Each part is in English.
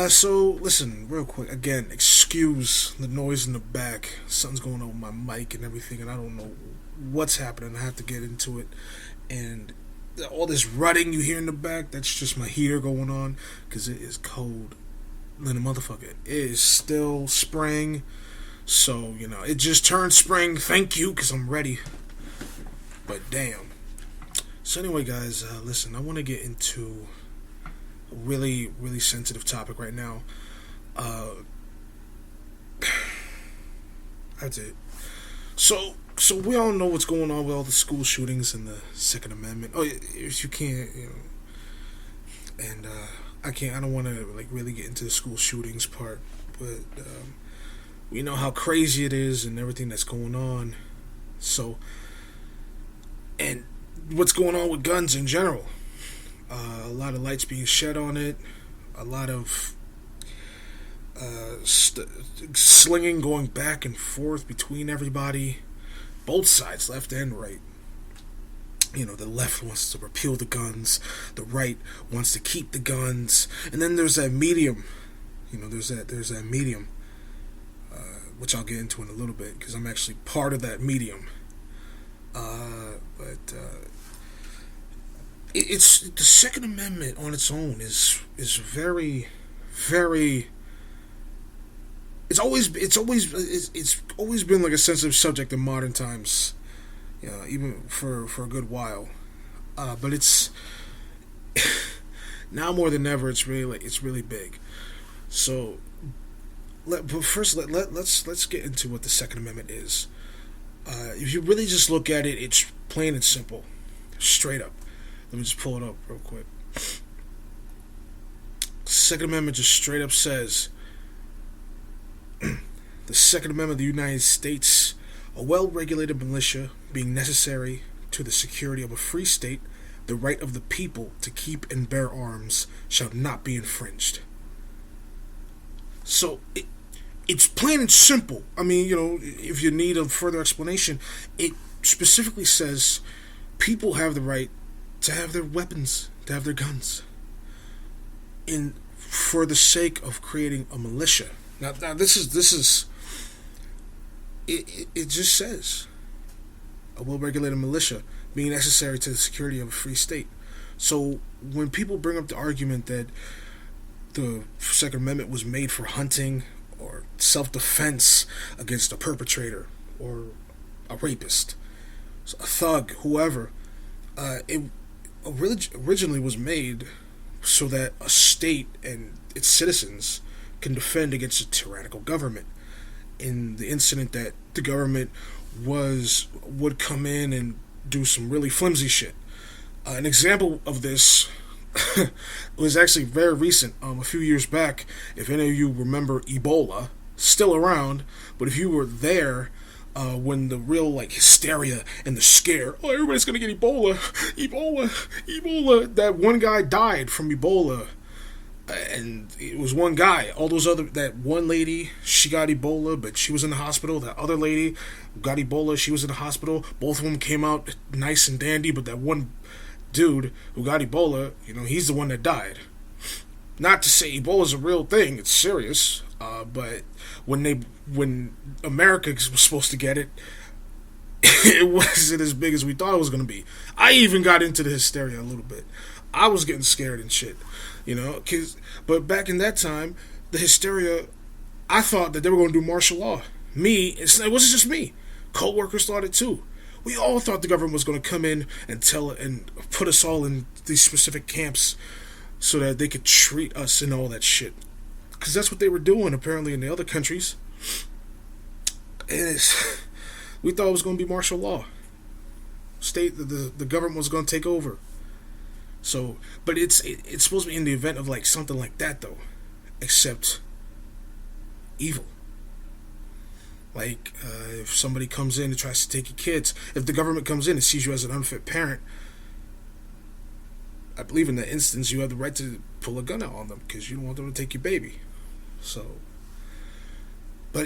So listen, real quick. Again, excuse the noise in the back. Something's going on with my mic and everything, and I don't know what's happening. I have to get into it, and all this rutting you hear in the back, that's just my heater going on, because it is cold than a motherfucker. It is still spring, so, it just turned spring. Thank you, because I'm ready. But damn. So anyway, guys, listen, I want to get into a really, really sensitive topic right now. That's it. So we all know what's going on with all the school shootings and the Second Amendment. Oh, if you can't, and I don't want to really get into the school shootings part, but we know how crazy it is and everything that's going on. So, and what's going on with guns in general. A lot of lights being shed on it. A lot of slinging going back and forth between everybody. Both sides, left and right. The left wants to repeal the guns. The right wants to keep the guns. And then there's that medium. There's that medium, which I'll get into in a little bit, because I'm actually part of that medium. But it's the Second Amendment on its own is very, very. It's always been like a sensitive subject in modern times, even for a good while. But it's now more than ever. It's really big. So, let's get into what the Second Amendment is. If you really just look at it, it's plain and simple, straight up. Let me just pull it up real quick. Second Amendment just straight up says, the Second Amendment of the United States, a well-regulated militia being necessary to the security of a free state, the right of the people to keep and bear arms shall not be infringed. So, it's plain and simple. I mean, if you need a further explanation, it specifically says people have the right to have their weapons, to have their guns, for the sake of creating a militia. Now this is it just says a well-regulated militia being necessary to the security of a free state. So when people bring up the argument that the Second Amendment was made for hunting or self-defense against a perpetrator or a rapist, a thug, whoever, it originally was made so that a state and its citizens can defend against a tyrannical government. In the incident that the government would come in and do some really flimsy shit. An example of this was actually very recent, a few years back. If any of you remember Ebola, still around, but if you were there when the real hysteria and the scare, everybody's gonna get Ebola, that one guy died from Ebola, and it was one guy. All those that one lady, she got Ebola, but she was in the hospital. That other lady got Ebola, she was in the hospital. Both of them came out nice and dandy, but that one dude who got Ebola, he's the one that died. Not to say Ebola's a real thing, it's serious, but when America was supposed to get it, it wasn't as big as we thought it was going to be. I even got into the hysteria a little bit. I was getting scared and shit, but back in that time, the hysteria, I thought that they were going to do martial law. It wasn't just me. Co-workers thought it too. We all thought the government was going to come in and put us all in these specific camps so that they could treat us and all that shit. Because that's what they were doing, apparently, in the other countries. And we thought it was going to be martial law. The government was going to take over. So, but it's supposed to be in the event of something like that, though. Except evil. If somebody comes in and tries to take your kids, if the government comes in and sees you as an unfit parent, I believe in that instance you have the right to pull a gun out on them because you don't want them to take your baby. So, but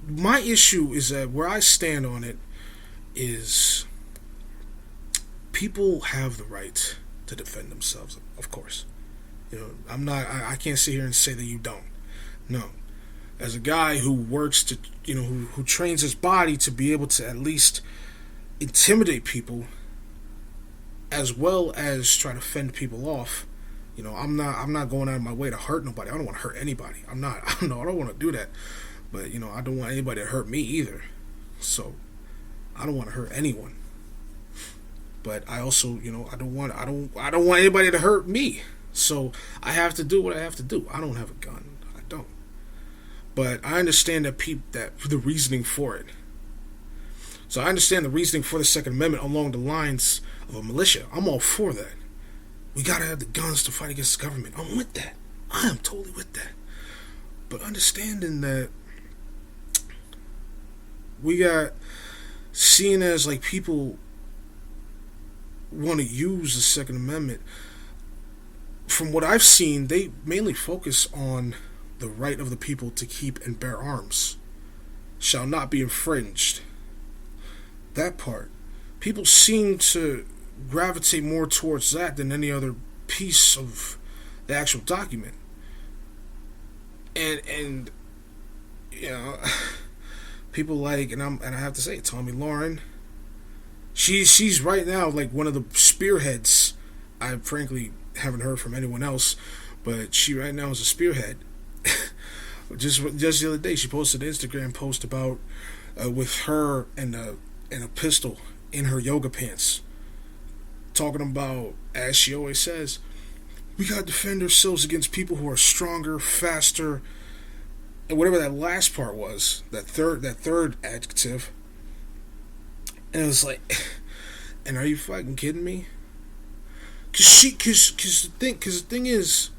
my issue is that where I stand on it is people have the right to defend themselves, of course. I'm not. I can't sit here and say that you don't. No. As a guy who works to, who trains his body to be able to at least intimidate people, as well as try to fend people off. I'm not going out of my way to hurt nobody. I don't want to hurt anybody. I'm not. I don't want to do that. But I don't want anybody to hurt me either. So I don't want to hurt anyone. But I also, I don't want anybody to hurt me. So I have to do what I have to do. I don't have a gun. I don't. But I understand that the reasoning for it. So I understand the reasoning for the Second Amendment along the lines of a militia. I'm all for that. We gotta have the guns to fight against the government. I'm with that. I am totally with that. But understanding that we got seen as like people want to use the Second Amendment. From what I've seen, they mainly focus on the right of the people to keep and bear arms shall not be infringed. That part. People seem to gravitate more towards that than any other piece of the actual document. And people like, and I have to say, Tommy Lauren, she's right now like one of the spearheads. I frankly haven't heard from anyone else, but she right now is a spearhead. just the other day, she posted an Instagram post about with her and a pistol in her yoga pants, talking about, as she always says, we gotta defend ourselves against people who are stronger, faster, and whatever that last part was, that third adjective. And it was like, and are you fucking kidding me? Cause the thing is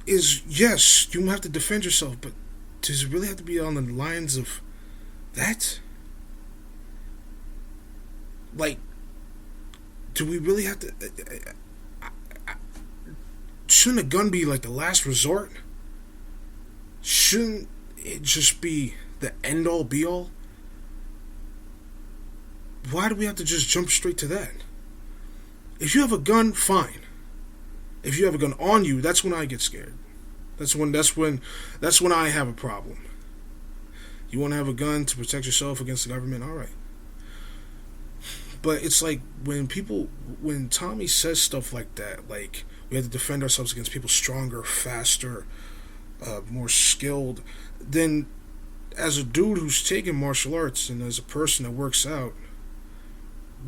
yes, you have to defend yourself, but does it really have to be on the lines of that? Like, do we really have to? Shouldn't a gun be like the last resort? Shouldn't it just be the end all be all? Why do we have to just jump straight to that? If you have a gun, fine. If you have a gun on you, that's when I get scared. That's when I have a problem. You want to have a gun to protect yourself against the government? All right. But it's like when Tommy says stuff like that, like we have to defend ourselves against people stronger, faster, more skilled, then as a dude who's taken martial arts and as a person that works out,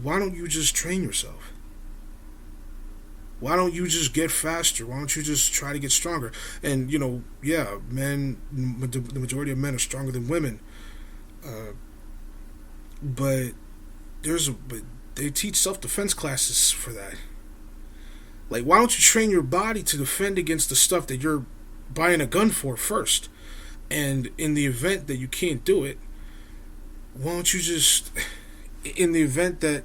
why don't you just train yourself? Why don't you just get faster? Why don't you just try to get stronger? And, men, the majority of men are stronger than women. But they teach self-defense classes for that. Like, why don't you train your body to defend against the stuff that you're buying a gun for first? And in the event that you can't do it, why don't you just, in the event that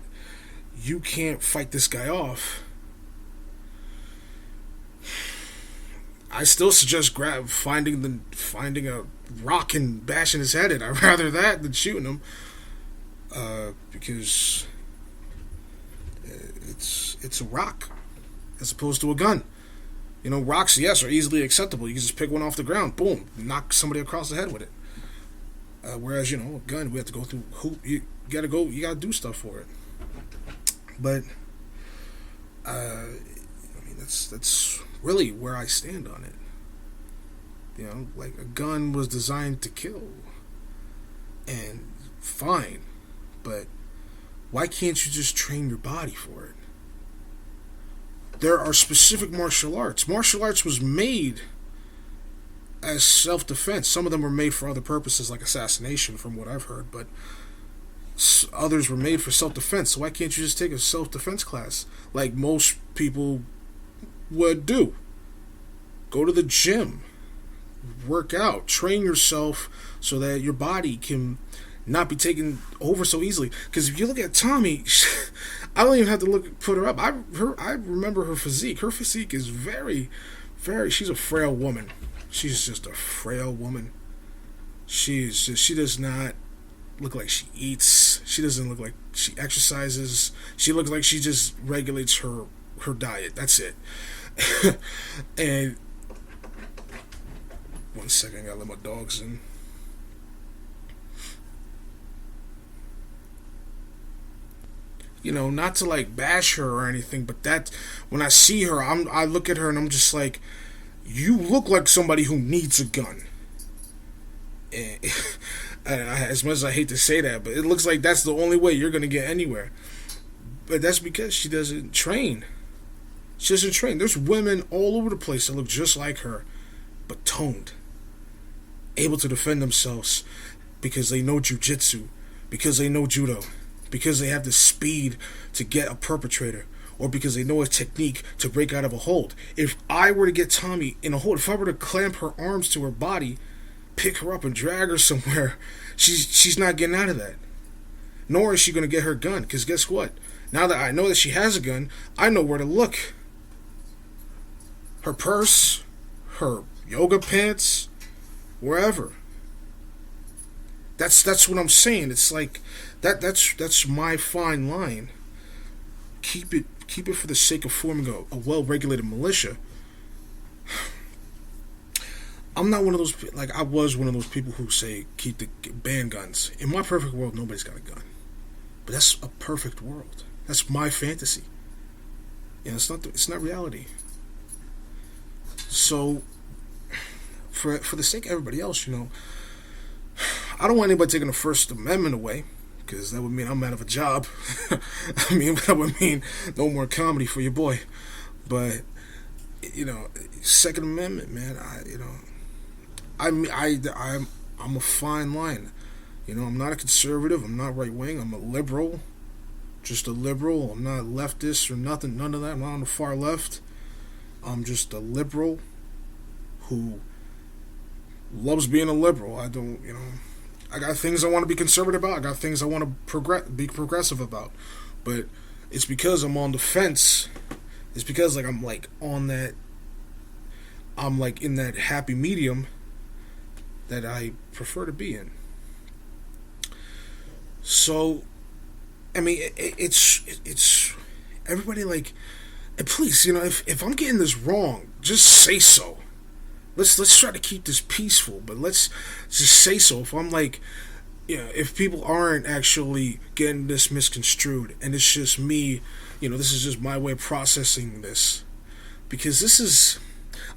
you can't fight this guy off, I still suggest finding a rock and bashing his head in. I'd rather that than shooting him, because it's a rock as opposed to a gun. Rocks, yes, are easily acceptable. You can just pick one off the ground, boom, knock somebody across the head with it. Whereas a gun, we have to go through hoop. You gotta do stuff for it. But that's really where I stand on it. Like a gun was designed to kill, and fine, but why can't you just train your body for it? There are specific martial arts. Martial arts was made as self-defense. Some of them were made for other purposes, like assassination, from what I've heard, but others were made for self-defense. So why can't you just take a self-defense class like most people would do? Go to the gym, work out, train yourself so that your body can not be taken over so easily. Because if you look at Tommy, I don't even have to put her up. I remember her physique. Her physique is very, very. She's a frail woman. She's just a frail woman. She does not look like she eats. She doesn't look like she exercises. She looks like she just regulates her diet. That's it. And one second, I gotta let my dogs in. Not to like bash her or anything, but that when I see her, I look at her and I'm just like, you look like somebody who needs a gun. And as much as I hate to say that, but it looks like that's the only way you're gonna get anywhere. But that's because she doesn't train. She doesn't train. There's women all over the place that look just like her, but toned, able to defend themselves because they know jujitsu, because they know judo, because they have the speed to get a perpetrator, or because they know a technique to break out of a hold. If I were to get Tommy in a hold, if I were to clamp her arms to her body, pick her up and drag her somewhere, she's not getting out of that. Nor is she going to get her gun, because guess what? Now that I know that she has a gun, I know where to look. Her purse, her yoga pants, wherever. That's what I'm saying. It's like that's my fine line. Keep it for the sake of forming a well-regulated militia. I'm not one of those, like I was one of those people who say keep the ban guns. In my perfect world, nobody's got a gun. But that's a perfect world. That's my fantasy. It's not reality. So for the sake of everybody else, I don't want anybody taking the First Amendment away, because that would mean I'm out of a job. I mean, that would mean no more comedy for your boy. But Second Amendment, man. I'm a fine line. I'm not a conservative. I'm not right wing. I'm a liberal, just a liberal. I'm not leftist or nothing. None of that. I'm not on the far left. I'm just a liberal who loves being a liberal. I don't, I got things I want to be conservative about. I got things I want to be progressive about. But it's because I'm on the fence. It's because I'm like on that. I'm like in that happy medium that I prefer to be in. So, I mean, it's everybody like, and please, if I'm getting this wrong, just say so. Let's try to keep this peaceful, but let's just say so. If I'm like, if people aren't actually getting this misconstrued, and it's just me, this is just my way of processing this, because this is,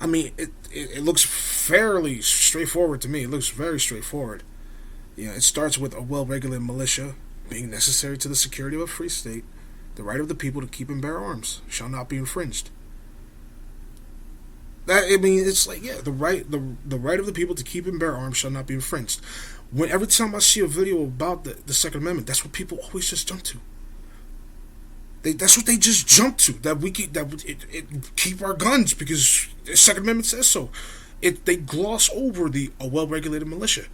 I mean, it looks fairly straightforward to me. It looks very straightforward. It starts with a well-regulated militia being necessary to the security of a free state. The right of the people to keep and bear arms shall not be infringed. It's like, the right of the people to keep and bear arms shall not be infringed. Every time I see a video about the Second Amendment, that's what people always just jump to. That's what they just jump to. That we keep our guns because the Second Amendment says so. They gloss over a well-regulated militia.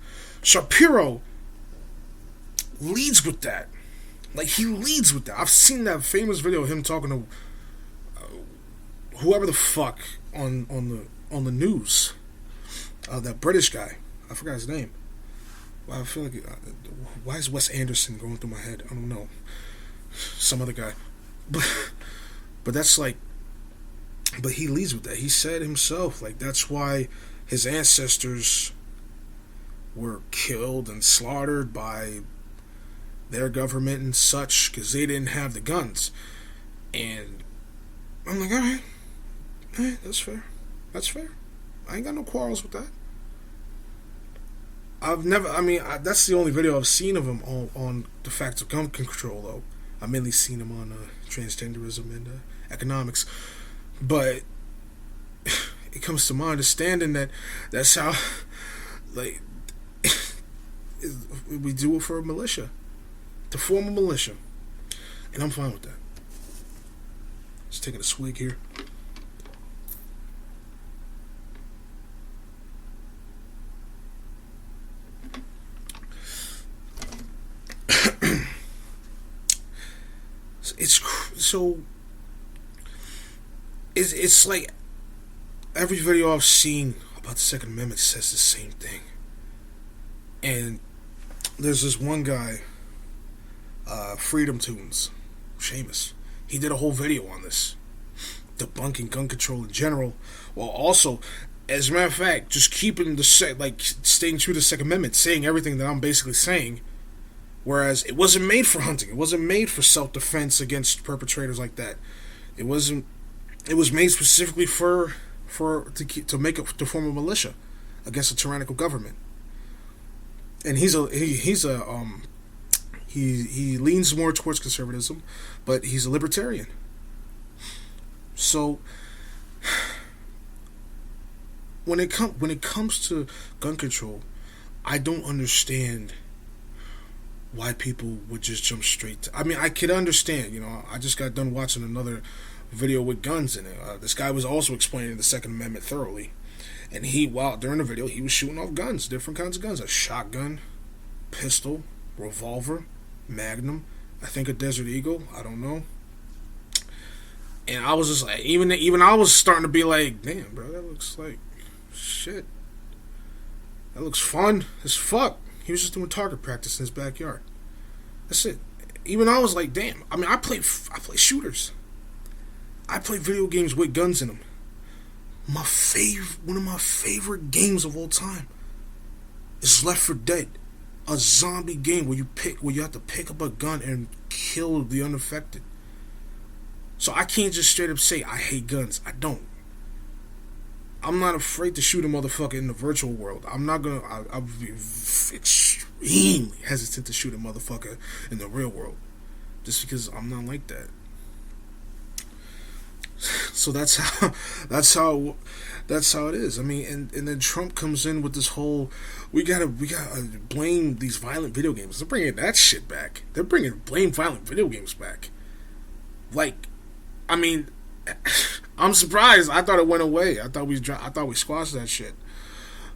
Shapiro leads with that. Like, he leads with that. I've seen that famous video of him talking to whoever the fuck on the news. That British guy. I forgot his name. I feel like why is Wes Anderson going through my head? I don't know. Some other guy. But that's like. But he leads with that. He said himself, like, that's why his ancestors were killed and slaughtered by their government and such, because they didn't have the guns. And I'm like, alright, that's fair. That's fair. I ain't got no quarrels with that. That's the only video I've seen of him on the facts of gun control, though. I've mainly seen him on transgenderism and economics. But it comes to my understanding that that's how, like, we do it for a militia. To form a militia. And I'm fine with that. Just taking a swig here. It's like every video I've seen about the Second Amendment says the same thing. And there's this one guy, Freedom Tunes, Seamus. He did a whole video on this. debunking gun control in general, while also, as a matter of fact, just keeping staying true to the Second Amendment, saying everything that I'm basically saying. Whereas it wasn't made for hunting, it wasn't made for self-defense against perpetrators like that. It wasn't. It was made specifically to form a militia against a tyrannical government. And he leans more towards conservatism, but he's a libertarian. So when it comes to gun control, I don't understand why people would just jump straight to. I mean, I could understand. I just got done watching another video with guns in it. This guy was also explaining the Second Amendment thoroughly, and during the video he was shooting off guns, different kinds of guns: a shotgun, pistol, revolver, Magnum, I think a Desert Eagle. I don't know. And I was just like, even I was starting to be like, damn, bro, that looks like shit. That looks fun as fuck. He was just doing target practice in his backyard. That's it. Even I was like, damn. I mean, I play shooters. I play video games with guns in them. One of my favorite games of all time is Left 4 Dead, a zombie game where you have to pick up a gun and kill the unaffected. So I can't just straight up say I hate guns. I don't. I'm not afraid to shoot a motherfucker in the virtual world. I'm not gonna. I'll be extremely hesitant to shoot a motherfucker in the real world, just because I'm not like that. So that's how it is. I mean, and then Trump comes in with this whole we gotta blame these violent video games. They're bringing that shit back. They're bringing blame violent video games back. Like, I mean, I'm surprised. I thought it went away. I thought we squashed that shit,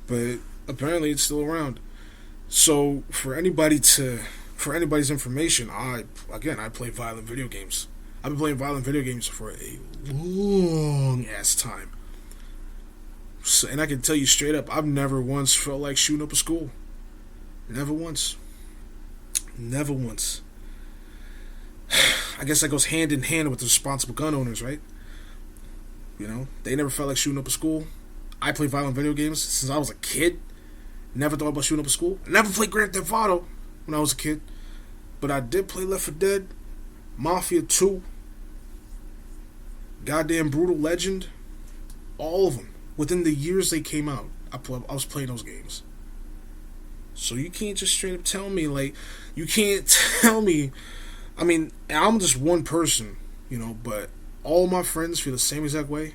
but apparently it's still around. So for anybody's information, I play violent video games. I've been playing violent video games for a long ass time. So, and I can tell you straight up, I've never once felt like shooting up a school. Never once. Never once. I guess that goes hand in hand with the responsible gun owners, right? They never felt like shooting up a school. I play violent video games since I was a kid. Never thought about shooting up a school. I never played Grand Theft Auto when I was a kid. But I did play Left 4 Dead, Mafia 2, goddamn Brutal Legend, all of them. Within the years they came out, I was playing those games. So you can't just straight up tell me, I mean, I'm just one person, but all my friends feel the same exact way.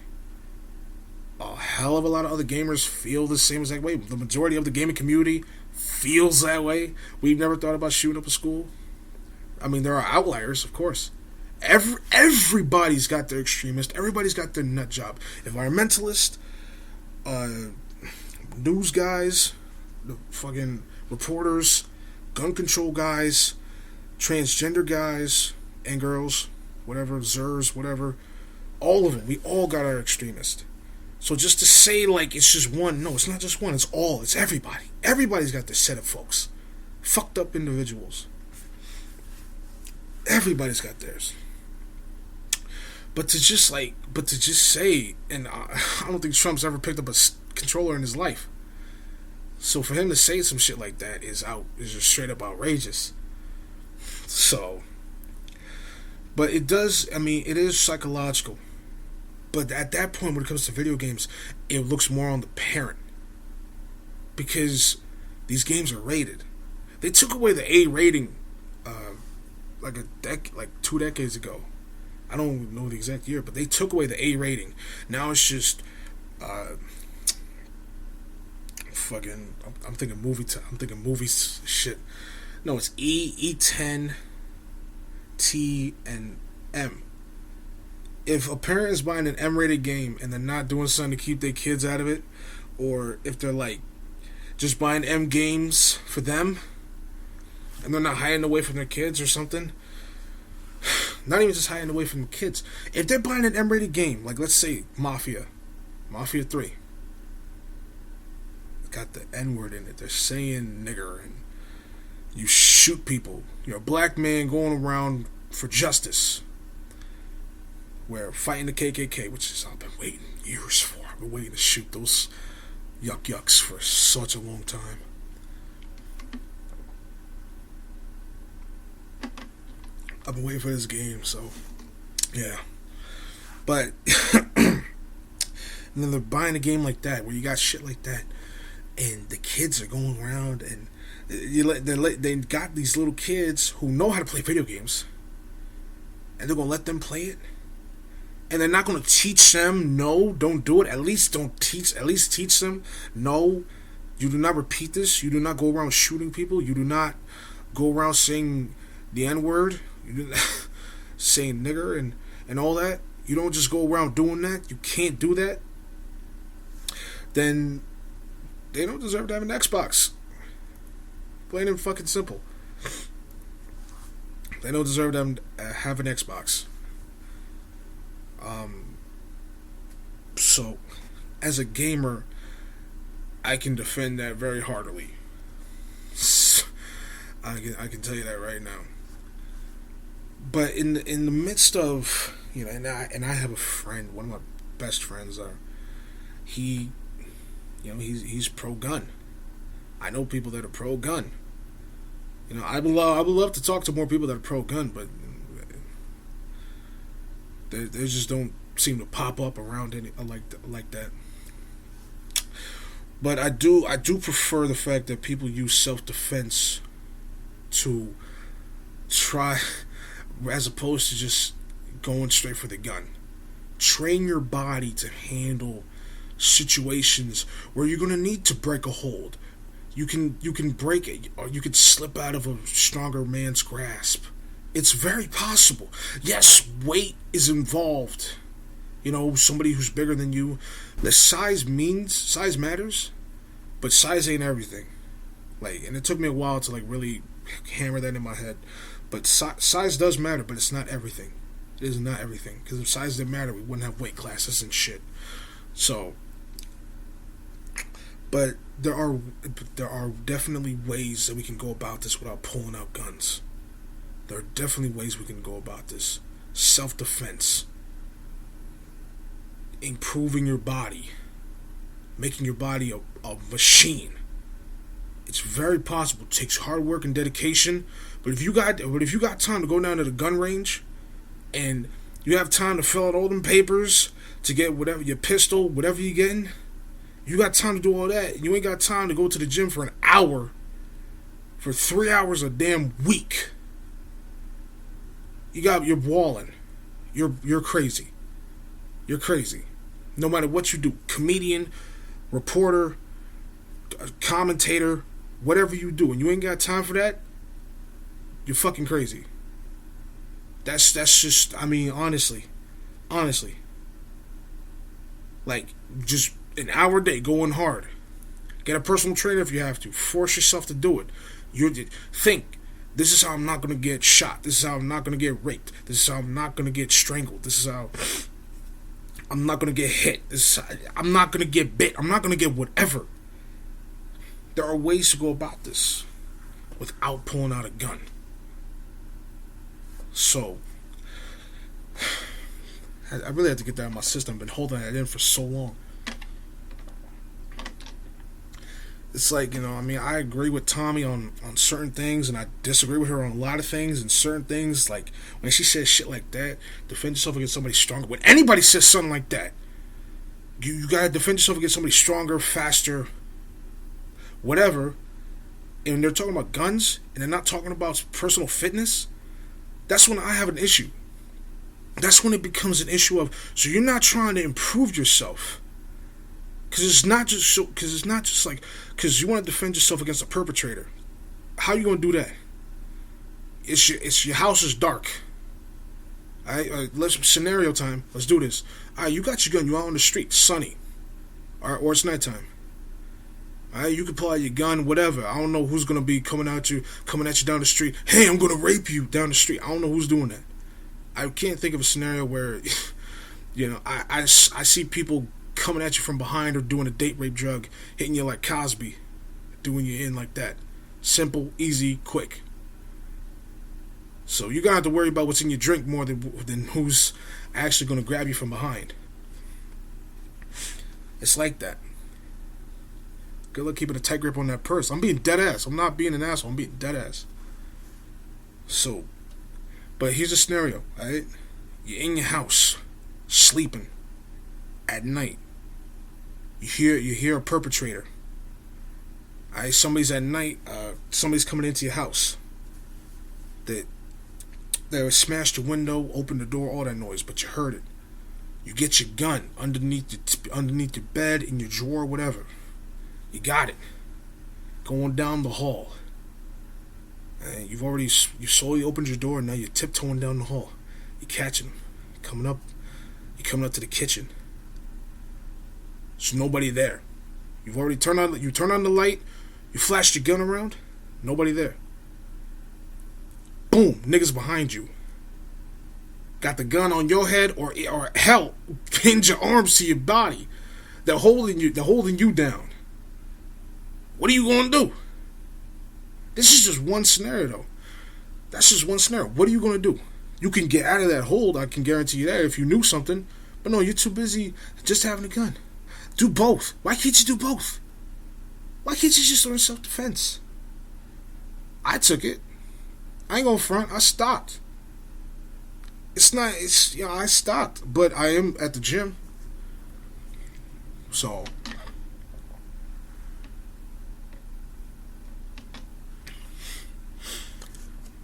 A hell of a lot of other gamers feel the same exact way. The majority of the gaming community feels that way. We've never thought about shooting up a school. I mean, there are outliers, of course. Everybody's got their extremist. Everybody's got their nut job. Environmentalist, news guys, the fucking reporters, gun control guys, transgender guys and girls, whatever, Zers, whatever. All of them. We all got our extremist. So just to say like it's just one, no, it's not just one. It's all. It's everybody. Everybody's got their set of folks. Fucked up individuals. Everybody's got theirs. But to just say, and I don't think Trump's ever picked up a controller in his life. So for him to say some shit like that is just straight up outrageous. So, but it is psychological. But at that point, when it comes to video games, it looks more on the parent. Because these games are rated. They took away the A rating like 2 decades ago. I don't know the exact year, but they took away the A rating. Now it's just fucking. I'm thinking movie. I'm thinking movies shit. No, it's E10, T, and M. If a parent is buying an M-rated game and they're not doing something to keep their kids out of it, or if they're like just buying M games for them and they're not hiding away from their kids or something, not even just hiding away from the kids. If they're buying an M-rated game, like let's say Mafia 3, got the N-word in it. They're saying nigger and you shoot people. You're a black man going around for justice. where fighting the KKK, which is I've been waiting years for. I've been waiting to shoot those yucks for such a long time. I've been waiting for this game, so yeah. But and then they're buying a game like that where you got shit like that, and the kids are going around and they got these little kids who know how to play video games, and they're gonna let them play it, and they're not gonna teach them no, don't do it. At least teach them no. You do not repeat this. You do not go around shooting people. You do not go around saying the N-word. You do not saying nigger and all that. You don't just go around doing that. You can't do that. Then they don't deserve to have an Xbox. Plain and fucking simple. They don't deserve to have an Xbox. So, as a gamer, I can defend that very heartily. I can tell you that right now. But in the midst of, you know, and I have a friend, one of my best friends. He, you know, he's pro gun. I know people that are pro gun. You know, I would love to talk to more people that are pro gun, but they just don't seem to pop up around any like that. But I do prefer the fact that people use self-defense to try, as opposed to just going straight for the gun. Train your body to handle situations where you're going to need to break a hold. You can break it, or you can slip out of a stronger man's grasp. It's very possible. Yes, weight is involved. You know, somebody who's bigger than you. The size matters, but size ain't everything. Like, and it took me a while to like really hammer that in my head. But size does matter, but it's not everything. It is not everything. Because if size didn't matter, we wouldn't have weight classes and shit. So, but there are definitely ways that we can go about this without pulling out guns. There are definitely ways we can go about this. Self-defense. Improving your body. Making your body a machine. It's very possible. It takes hard work and dedication. But if you got time to go down to the gun range, and you have time to fill out all them papers to get whatever your pistol, whatever you're getting, you got time to do all that. You ain't got time to go to the gym for an hour, for 3 hours a damn week. You're balling. You're crazy. You're crazy. No matter what you do, comedian, reporter, commentator, whatever you do, and you ain't got time for that, you're fucking crazy. That's just, I mean, honestly. Like, just an hour a day going hard. Get a personal trainer if you have to. Force yourself to do it. Think, this is how I'm not going to get shot. This is how I'm not going to get raped. This is how I'm not going to get strangled. This is how I'm not going to get hit. I'm not going to get bit. I'm not going to get whatever. There are ways to go about this without pulling out a gun. So, I really had to get that out of my system. I've been holding that in for so long. It's like, you know, I mean, I agree with Tommy on certain things, and I disagree with her on a lot of things, and certain things, like, when she says shit like that, defend yourself against somebody stronger. When anybody says something like that, you gotta defend yourself against somebody stronger, faster, whatever, and they're talking about guns, and they're not talking about personal fitness, that's when I have an issue. That's when it becomes an issue of, so you're not trying to improve yourself. Because it's not just like, because you want to defend yourself against a perpetrator. How you going to do that? It's your house is dark. Alright, let's scenario time. Let's do this. Alright, you got your gun. You out on the street, sunny, or it's nighttime. Alright, you can pull out your gun, whatever. I don't know who's gonna be coming at you down the street. Hey, I'm gonna rape you down the street. I don't know who's doing that. I can't think of a scenario where, you know, I see people coming at you from behind or doing a date rape drug, hitting you like Cosby, doing you in like that. Simple, easy, quick. So you're gonna have to worry about what's in your drink more than who's actually gonna grab you from behind. It's like that. Good luck keeping a tight grip on that purse. I'm being dead ass. I'm not being an asshole. I'm being dead ass. So, but here's a scenario, alright? You're in your house, sleeping, at night. You hear a perpetrator. Alright, somebody's at night. Somebody's coming into your house. They smashed the window, opened the door, all that noise, but you heard it. You get your gun underneath your bed, in your drawer, whatever. You got it. Going down the hall. And you slowly opened your door, and now you're tiptoeing down the hall. You're catching them. You're coming up to the kitchen. There's nobody there. You've already turned on the light, you flashed your gun around, nobody there. Boom, niggas behind you. Got the gun on your head, or hell, pinned your arms to your body. They're holding you down. What are you gonna do? This is just one scenario though. That's just one scenario. What are you gonna do? You can get out of that hold, I can guarantee you that, if you knew something. But no, you're too busy just having a gun. Do both. Why can't you do both? Why can't you just learn self-defense? I took it. I ain't gonna front. I stopped. I stopped. But I am at the gym. So,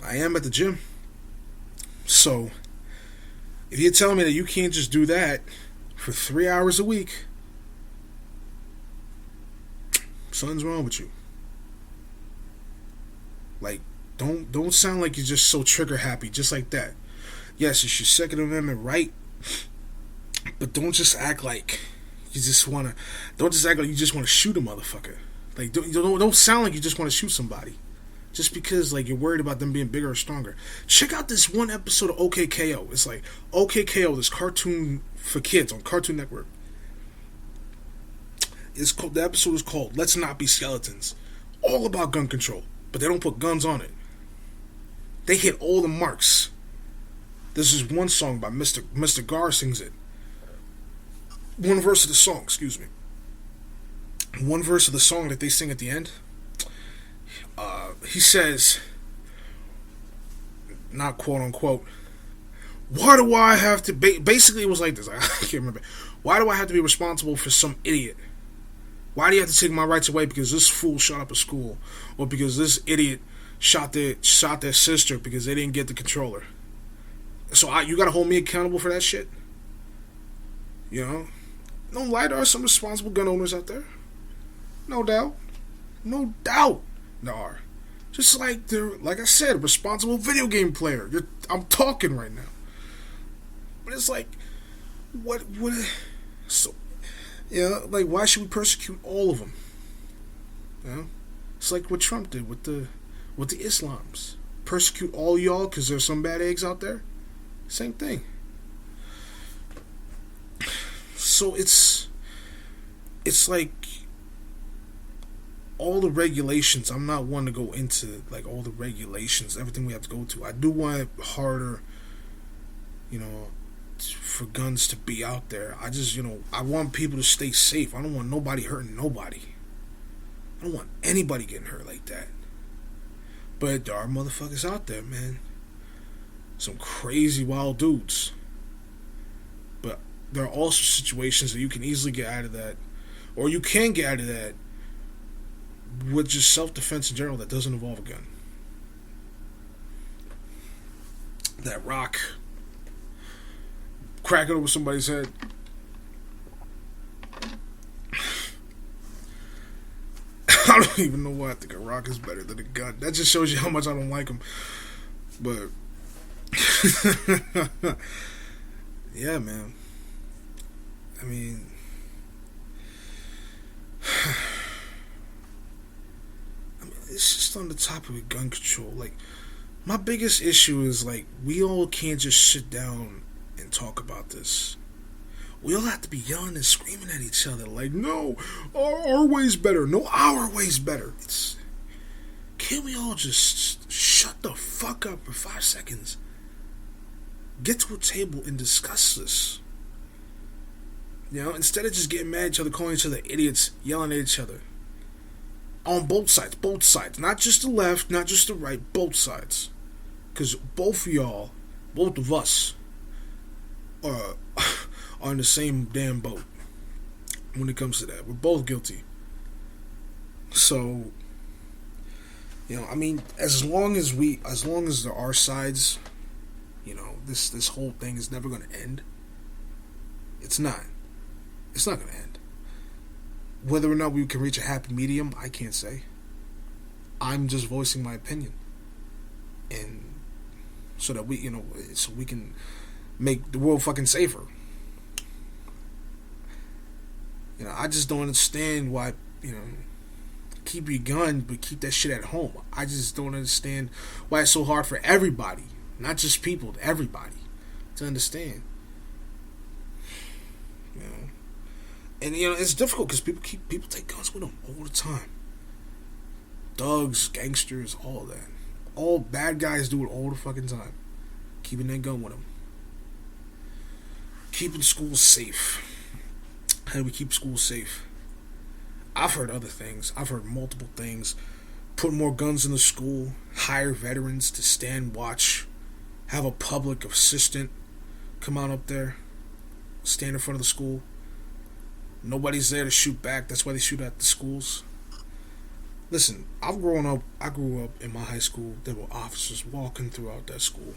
I am at the gym. So, if you're telling me that you can't just do that for 3 hours a week, something's wrong with you. Like, don't sound like you're just so trigger happy, just like that. Yes, it's your Second Amendment right, but don't just act like you just wanna. Don't just act like you just want to shoot a motherfucker. Like, don't sound like you just want to shoot somebody, just because like you're worried about them being bigger or stronger. Check out this one episode of OKKO. It's like OKKO, this cartoon for kids on Cartoon Network. The episode is called "Let's Not Be Skeletons." All about gun control, but they don't put guns on it. They hit all the marks. This is one song by Mr. Gar sings it. One verse of the song, excuse me. One verse of the song that they sing at the end. He says, not quote unquote, why do I have to... Basically it was like this. I can't remember. Why do I have to be responsible for some idiot? Why do you have to take my rights away because this fool shot up a school? Or because this idiot shot their sister because they didn't get the controller? So you gotta hold me accountable for that shit? You know? Don't lie, there are some responsible gun owners out there. No doubt. No doubt there are. Just like they're, like I said, responsible video game player. I'm talking right now. But it's like, what, so, yeah, like, why should we persecute all of them? You know? It's like what Trump did with the Islams. Persecute all y'all because there's some bad eggs out there? Same thing. So it's like all the regulations. I'm not one to go into like all the regulations, everything we have to go to. I do want it harder, for guns to be out there. I just, I want people to stay safe. I don't want nobody hurting nobody. I don't want anybody getting hurt like that. But there are motherfuckers out there, man. Some crazy wild dudes. But there are also situations that you can easily get out of that, or you can get out of that with just self-defense in general that doesn't involve a gun. That rock, crack it over somebody's head. I don't even know why I think a rock is better than a gun. That just shows you how much I don't like them. But yeah, man. I mean, it's just on the topic of gun control. Like, my biggest issue is like we all can't just sit down and talk about this. We all have to be yelling and screaming at each other like, no, our way's better. No, our way's better. Can't we all just shut shut the fuck up for 5 seconds. Get to a table and discuss this. Instead of just getting mad at each other, calling each other idiots, yelling at each other. On both sides. Not just the left, not just the right, both sides. Because both of y'all, both of us, are in the same damn boat when it comes to that. We're both guilty. So, as long as there are sides, this whole thing is never going to end. It's not going to end. Whether or not we can reach a happy medium, I can't say. I'm just voicing my opinion, and so that we can make the world fucking safer. I just don't understand why keep your gun but keep that shit at home. I just don't understand why it's so hard for everybody, not just people, everybody, to understand. And it's difficult because people take guns with them all the time. Thugs, gangsters, all of that. All bad guys do it all the fucking time. Keeping that gun with them. Keeping schools safe. How do we keep schools safe? I've heard other things. I've heard multiple things. Put more guns in the school. Hire veterans to stand watch. Have a public assistant come on up there. Stand in front of the school. Nobody's there to shoot back. That's why they shoot at the schools. Listen, I grew up in my high school. There were officers walking throughout that school,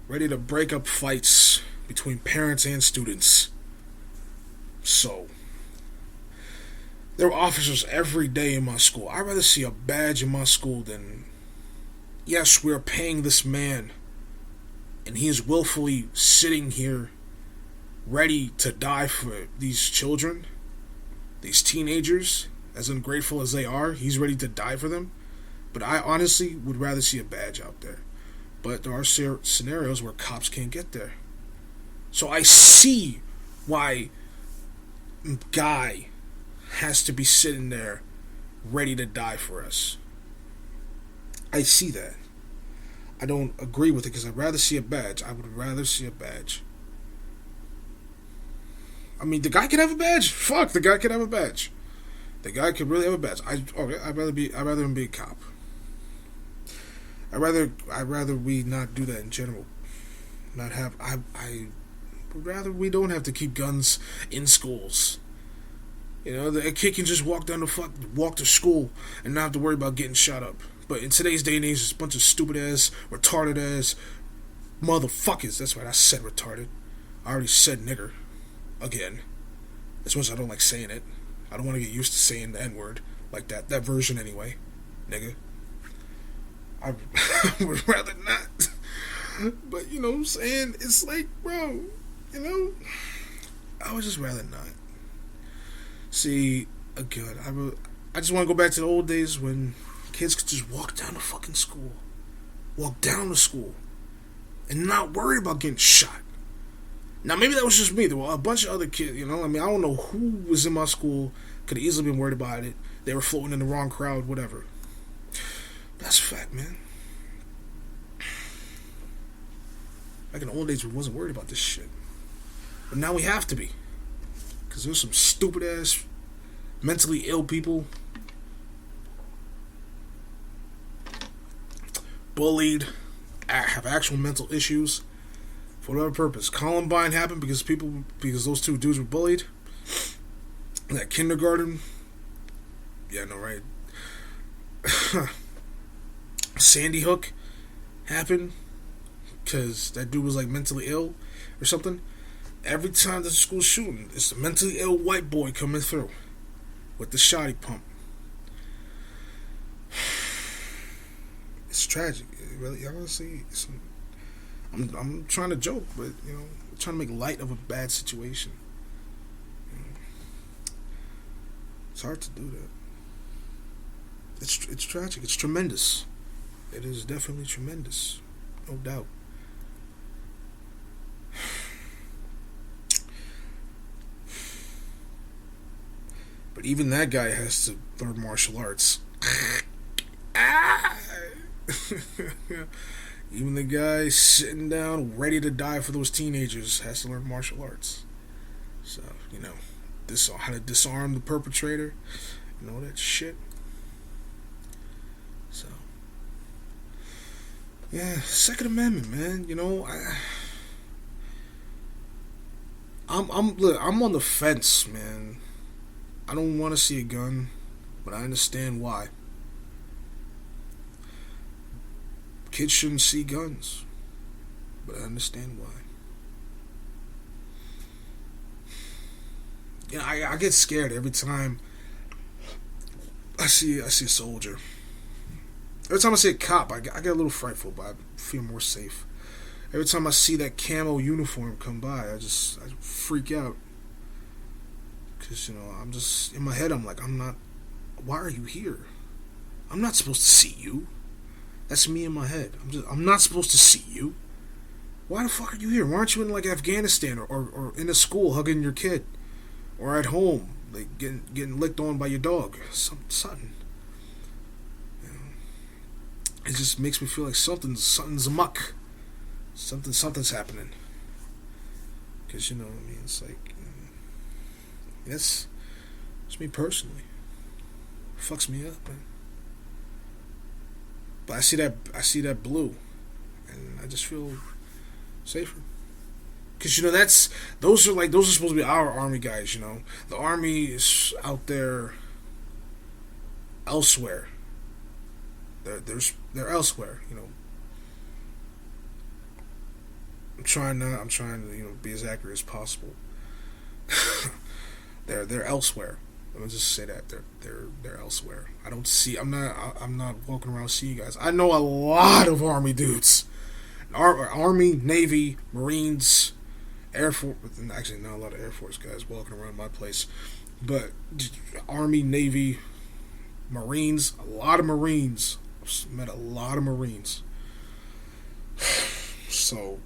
ready to break up fights between parents and students. So, there were officers every day in my school. I'd rather see a badge in my school than, yes, we're paying this man, and he is willfully sitting here ready to die for these children, these teenagers, as ungrateful as they are. He's ready to die for them. But I honestly would rather see a badge out there. But there are scenarios where cops can't get there. So I see why Guy has to be sitting there ready to die for us. I see that. I don't agree with it because I'd rather see a badge. I would rather see a badge. The guy could have a badge. Fuck, the guy could have a badge. The guy could really have a badge. I'd rather him be a cop. I'd rather we not do that in general. I would rather we don't have to keep guns in schools. A kid can just walk to school and not have to worry about getting shot up. But in today's day and age, there's a bunch of stupid ass, retarded ass motherfuckers. That's right, I said retarded. I already said nigger. Again. As much as I don't like saying it. I don't want to get used to saying the N-word like that. That version anyway. Nigga. I would rather not. But you know what I'm saying? It's like, bro, I would just rather not. See, again, I just want to go back to the old days when kids could just walk down to fucking school. Walk down to school. And not worry about getting shot. Now, maybe that was just me. There were a bunch of other kids, I don't know who was in my school. Could have easily been worried about it. They were floating in the wrong crowd, whatever. That's a fact, man. Back in the old days, we wasn't worried about this shit. But now we have to be. Because there's some stupid-ass, mentally ill people. Bullied. Have actual mental issues. For whatever purpose. Columbine happened because those two dudes were bullied. That kindergarten. Yeah, I know, right? Sandy Hook happened because that dude was like mentally ill or something. Every time there's a school shooting, it's a mentally ill white boy coming through with the shotty pump. It's tragic. It really, honestly, I'm trying to joke, but I'm trying to make light of a bad situation. It's hard to do that. It's tragic. It's tremendous. It is definitely tremendous, no doubt. But even that guy has to learn martial arts. Even the guy sitting down, ready to die for those teenagers, has to learn martial arts. So, this how to disarm the perpetrator, all that shit. So, yeah, Second Amendment, man. I'm on the fence, man. I don't want to see a gun, but I understand why. Kids shouldn't see guns, but I understand why. I get scared every time I see a soldier. Every time I see a cop, I get a little frightful, but I feel more safe. Every time I see that camo uniform come by, I freak out. Because, I'm just, in my head, I'm like, I'm not, why are you here? I'm not supposed to see you. That's me in my head. I'm not supposed to see you. Why the fuck are you here? Why aren't you in, like, Afghanistan or in a school hugging your kid? Or at home, like, getting licked on by your dog? Something. It just makes me feel like something's amok. Something's happening. Because, what I mean? It's like, it's me personally. It fucks me up, man. But I see that blue, and I just feel safer. Because those are supposed to be our army guys. The army is out there elsewhere. They're elsewhere. I'm trying to be as accurate as possible. They're elsewhere. Let me just say that they're elsewhere. I'm not walking around seeing you guys. I know a lot of army dudes, Army, Navy, Marines, Air Force. Actually, not a lot of Air Force guys walking around my place, but Army, Navy, Marines. A lot of Marines. I've met a lot of Marines. So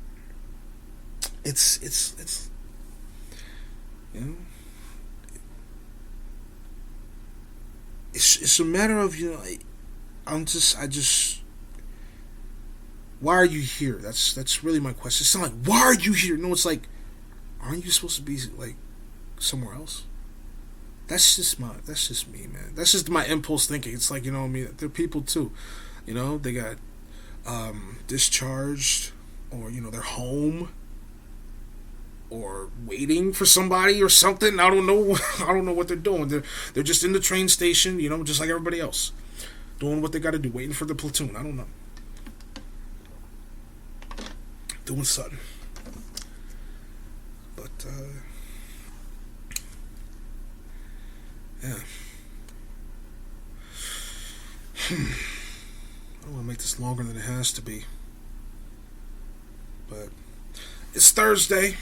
it's you know it's a matter of I just why are you here? That's really my question. It's not like why are you here? No, it's like aren't you supposed to be like somewhere else? That's just me, man. That's just my impulse thinking. It's like I mean, they're people too. They got discharged, or they're home, or waiting for somebody or something. I don't know. I don't know what they're doing. They're just in the train station, just like everybody else, doing what they got to do, waiting for the platoon. I don't know, doing something. But yeah. I don't want to make this longer than it has to be, but it's Thursday.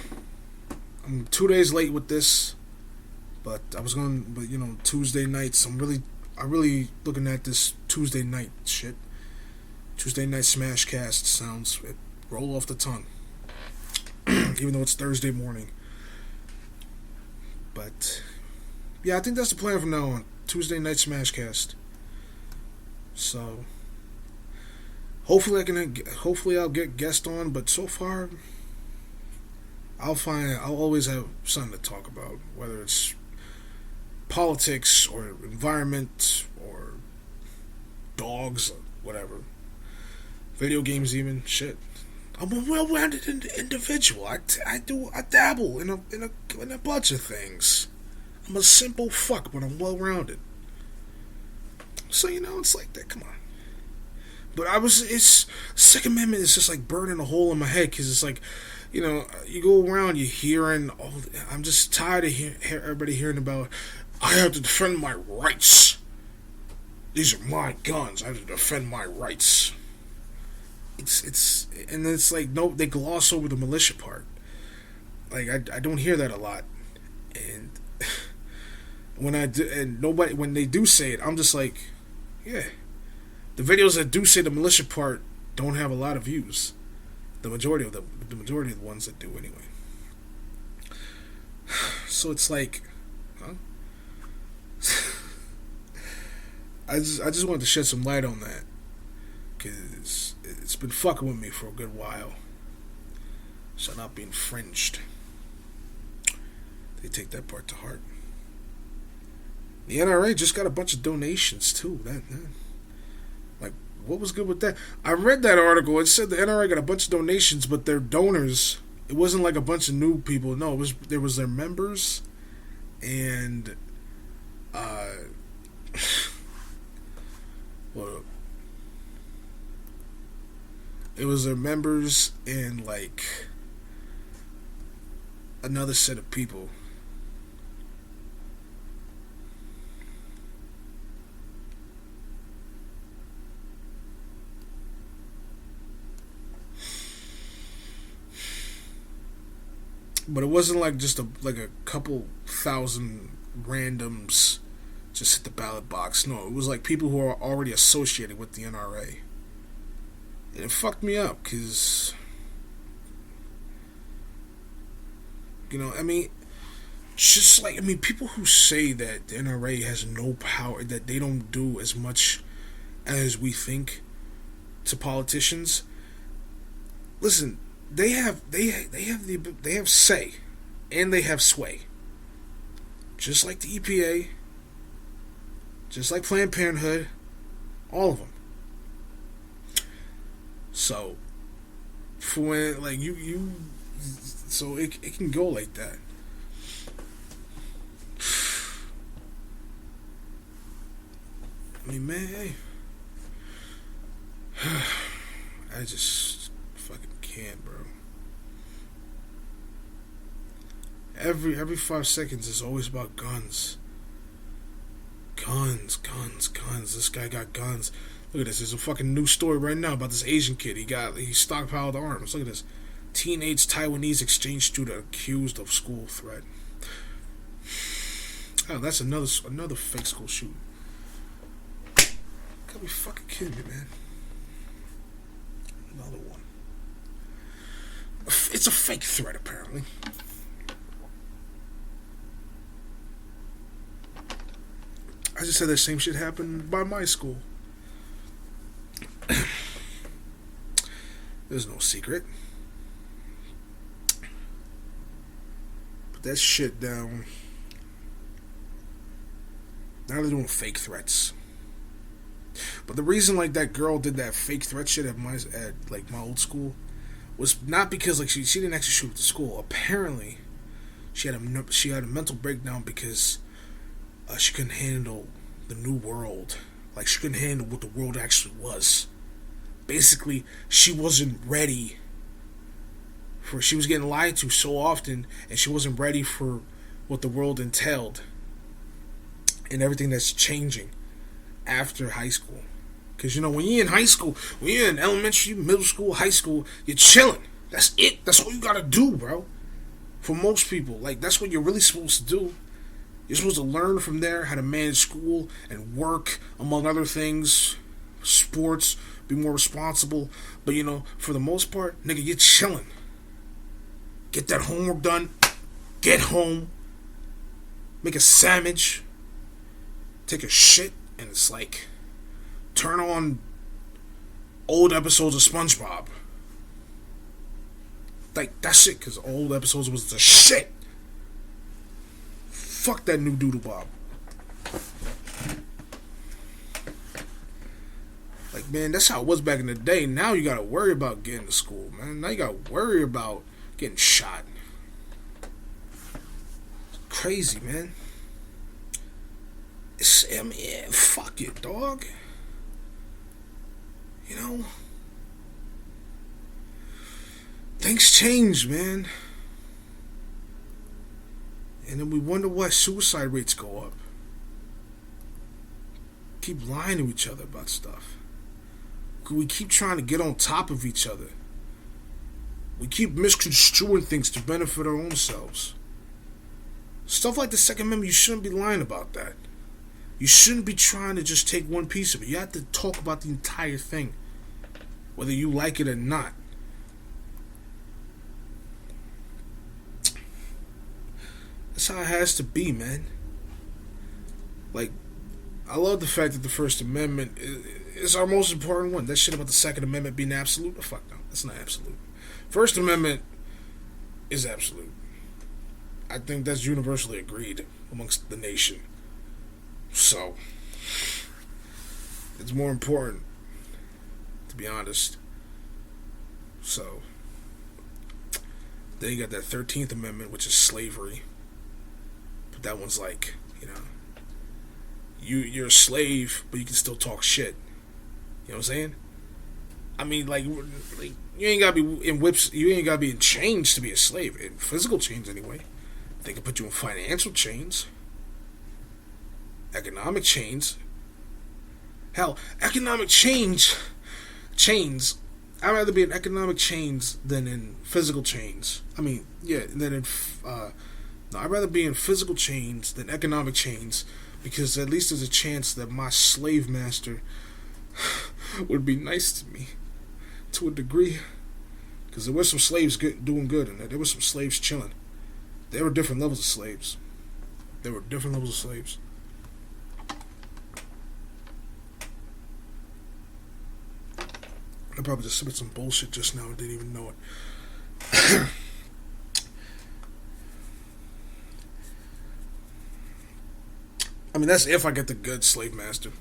I'm 2 days late with this, but Tuesday nights. I really looking at this Tuesday night shit. Tuesday night Smashcast sounds it roll off the tongue, even though it's Thursday morning. But yeah, I think that's the plan from now on. Tuesday night Smashcast. So hopefully I'll get guest on, but so far I'll always have something to talk about, whether it's politics or environment or dogs or whatever, video games even shit. I'm a well-rounded individual. I dabble in a bunch of things. I'm a simple fuck, but I'm well-rounded. So it's like that. Come on. But it's Second Amendment is just like burning a hole in my head because it's like, you go around, you're hearing. I'm just tired of everybody hearing about. I have to defend my rights. These are my guns. I have to defend my rights. It's like no, they gloss over the militia part. Like I don't hear that a lot, and when they do say it, I'm just like, yeah. The videos that do say the militia part don't have a lot of views. The majority of the ones that do anyway. So it's like, huh? I just wanted to shed some light on that, because it's been fucking with me for a good while. So not being infringed. They take that part to heart. The NRA just got a bunch of donations too. Like, what was good with that? I read that article. It said the NRA got a bunch of donations, but their donors, it wasn't like a bunch of new people. No, there was their members and well, it was their members and like another set of people. But it wasn't like just a couple thousand randoms just hit the ballot box. No, it was like people who are already associated with the NRA. And it fucked me up because, I mean, just like, people who say that the NRA has no power, that they don't do as much as we think to politicians. Listen, they have say, and they have sway. Just like the EPA, just like Planned Parenthood, all of them. So, for when like so it can go like that. I mean, man, hey, I just fucking can't, bro. Every 5 seconds is always about guns. Guns. This guy got guns. Look at this. There's a fucking new story right now about this Asian kid. He stockpiled arms. Look at this. Teenage Taiwanese exchange student accused of school threat. Oh, that's another fake school shooting. Gotta be fucking kidding me, man. Another one. It's a fake threat, apparently. I just said that same shit happened by my school. There's no secret. Put that shit down. Now they're doing fake threats. But the reason like that girl did that fake threat shit at my old school was not because like she didn't actually shoot at the school. Apparently, she had a mental breakdown because she couldn't handle the new world. Like, she couldn't handle what the world actually was. Basically, she wasn't ready for... She was getting lied to so often, and she wasn't ready for what the world entailed and everything that's changing after high school. Because, when you're in high school, when you're in elementary, middle school, high school, you're chilling. That's it. That's all you gotta do, bro. For most people. Like, that's what you're really supposed to do. You're supposed to learn from there how to manage school and work, among other things, sports, be more responsible. But, for the most part, nigga, you're chilling. Get that homework done. Get home. Make a sandwich. Take a shit. And it's like, turn on old episodes of SpongeBob. Like, that shit, because old episodes was the shit. Fuck that new Doodle Bob. Like, man, that's how it was back in the day. Now you gotta worry about getting to school, man. Now you gotta worry about getting shot. It's crazy, man. Fuck it, dog. Things change, man. And then we wonder why suicide rates go up. Keep lying to each other about stuff. We keep trying to get on top of each other. We keep misconstruing things to benefit our own selves. Stuff like the Second Amendment, you shouldn't be lying about that. You shouldn't be trying to just take one piece of it. You have to talk about the entire thing, whether you like it or not. That's how it has to be, man. Like, I love the fact that the First Amendment is our most important one. That shit about the Second Amendment being absolute? Oh, fuck no, that's not absolute. First Amendment is absolute. I think that's universally agreed amongst the nation. So, it's more important, to be honest. So, then you got that 13th Amendment, which is slavery. But that one's like, you're a slave, but you can still talk shit. You know what I'm saying? I mean, like you ain't gotta be in whips. You ain't gotta be in chains to be a slave. In physical chains, anyway. They can put you in financial chains, economic chains. Hell, economic chains. I'd rather be in economic chains than in physical chains. I mean, yeah, than in. No, I'd rather be in physical chains than economic chains, because at least there's a chance that my slave master would be nice to me, to a degree. Because there were some slaves doing good, and there were some slaves chilling. There were different levels of slaves. I probably just spit some bullshit just now and didn't even know it. I mean, that's if I get the good slave master.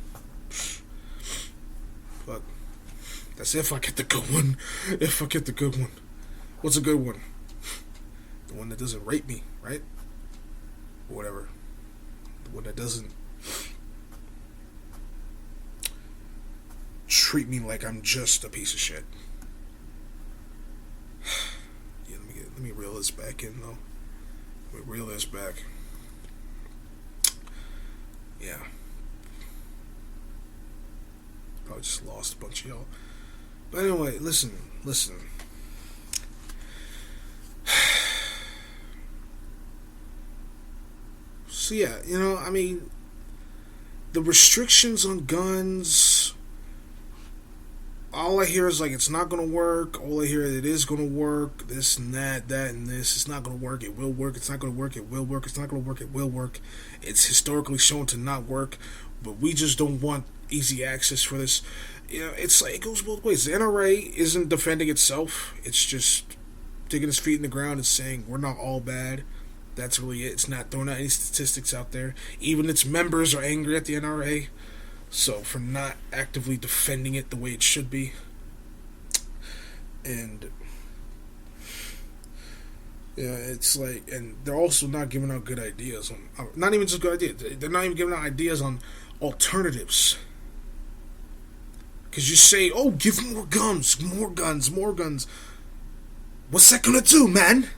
But that's if I get the good one. If I get the good one. What's a good one? The one that doesn't rape me, right? Or whatever. The one that doesn't treat me like I'm just a piece of shit. Yeah, let me reel this back in, though. Let me reel this back. Yeah. Probably just lost a bunch of y'all. But anyway, listen. So yeah, I mean, the restrictions on guns, all I hear is like, it's not going to work. All I hear is it is going to work. This and that and this. It's not going to work. It will work. It's not going to work. It will work. It's not going to work. It will work. It's historically shown to not work. But we just don't want easy access for this. It's like, it goes both ways. The NRA isn't defending itself. It's just digging its feet in the ground and saying, we're not all bad. That's really it. It's not throwing out any statistics out there. Even its members are angry at the NRA. So, for not actively defending it the way it should be. And yeah, it's like, and they're also not giving out good ideas on, not even just good ideas, they're not even giving out ideas on alternatives. Because you say, oh, give more guns. What's that gonna do, man?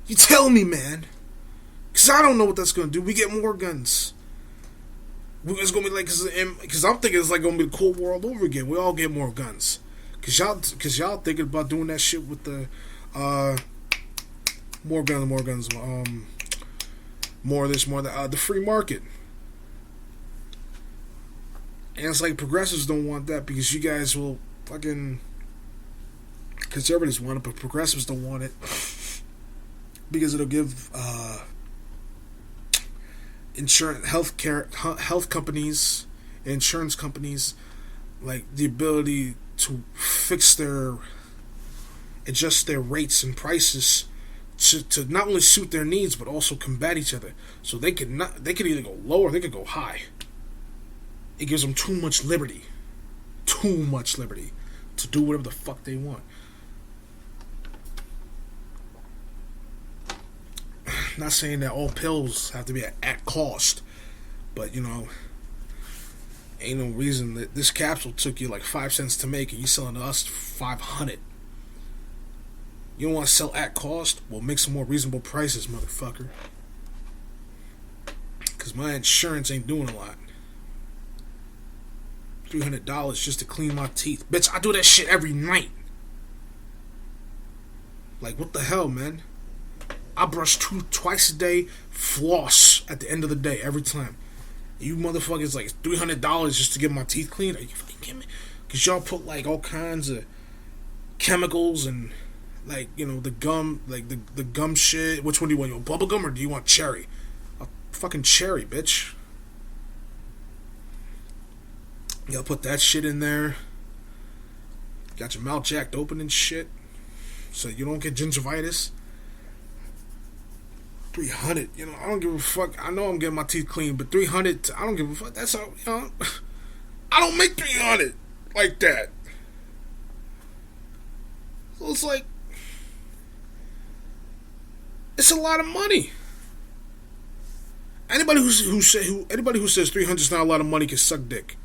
You tell me, man. Because I don't know what that's going to do. We get more guns. It's going to be like, because I'm thinking it's like going to be the Cold War all over again. We all get more guns. Because y'all thinking about doing that shit with the, more guns, more of this, more of that, the free market. And it's like progressives don't want that, because you guys will fucking, conservatives want it, but progressives don't want it. Because it'll give, health companies, insurance companies, like the ability to adjust their rates and prices to not only suit their needs but also combat each other. So they could either go low or they could go high. It gives them too much liberty to do whatever the fuck they want. Not saying that all pills have to be at cost, but ain't no reason that this capsule took you like 5 cents to make and you selling to us $500. You don't want to sell at cost? Well, make some more reasonable prices, motherfucker. Because my insurance ain't doing a lot. $300 just to clean my teeth. Bitch, I do that shit every night. Like, what the hell, man? I brush twice a day, floss at the end of the day, every time. You motherfuckers, like, $300 just to get my teeth cleaned? Are you fucking kidding me? Because y'all put, like, all kinds of chemicals and, like, the gum, like, the gum shit. Which one do you want? You want bubble gum or do you want cherry? A fucking cherry, bitch. You gotta put that shit in there. Got your mouth jacked open and shit, so you don't get gingivitis. 300, I don't give a fuck. I know I'm getting my teeth clean, but 300, I don't give a fuck. That's how, I don't make 300 like that. So it's like, it's a lot of money. Anybody anybody who says 300 is not a lot of money can suck dick.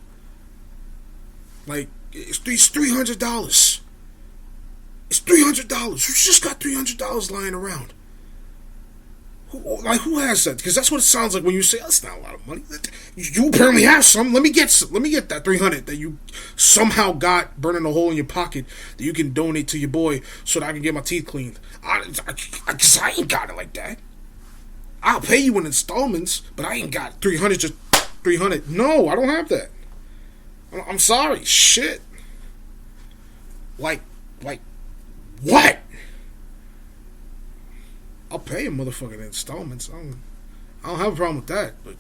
Like, it's $300. It's $300. Who's just got $300 lying around? Who has that? Because that's what it sounds like when you say that's not a lot of money. You apparently have some. Let me get that 300 that you somehow got burning a hole in your pocket that you can donate to your boy so that I can get my teeth cleaned. Because I ain't got it like that. I'll pay you in installments, but I ain't got 300 just 300. No, I don't have that. I'm sorry. Shit. Like what? I'll pay a motherfucker in installments. I don't have a problem with that. But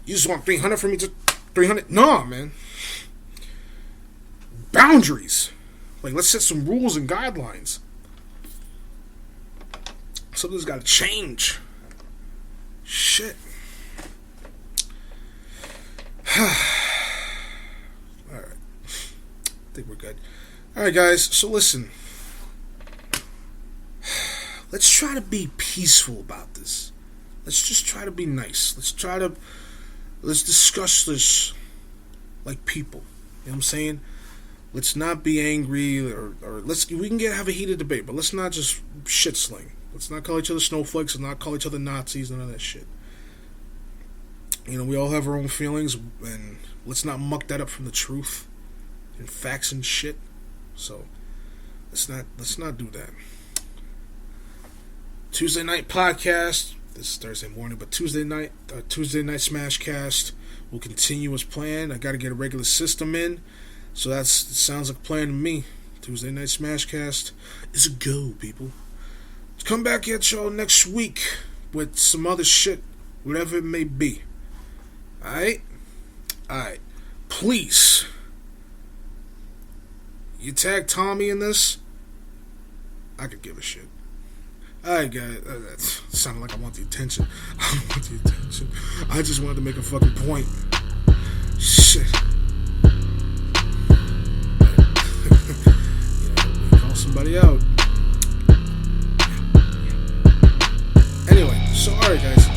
you just want 300 from me? Just 300? No, man. Boundaries. Like, let's set some rules and guidelines. Something's got to change. Shit. Alright. I think we're good. Alright, guys. So, listen. Let's try to be peaceful about this. Let's just try to be nice. Let's discuss this like people. You know what I'm saying? Let's not be angry or we can have a heated debate, but let's not just shit sling. Let's not call each other snowflakes and not call each other Nazis, none of that shit. We all have our own feelings, and let's not muck that up from the truth and facts and shit. So let's not do that. Tuesday night podcast. This is Thursday morning, but Tuesday night Smashcast will continue as planned. I got to get a regular system in, so it sounds like a plan to me. Tuesday night Smashcast is a go, people. Let's come back at y'all next week with some other shit, whatever it may be. Alright? Please, you tag Tommy in this, I could give a shit. Alright, guys, that sounded like I want the attention. I don't want the attention. I just wanted to make a fucking point. Shit. Call somebody out. Anyway, so alright, guys.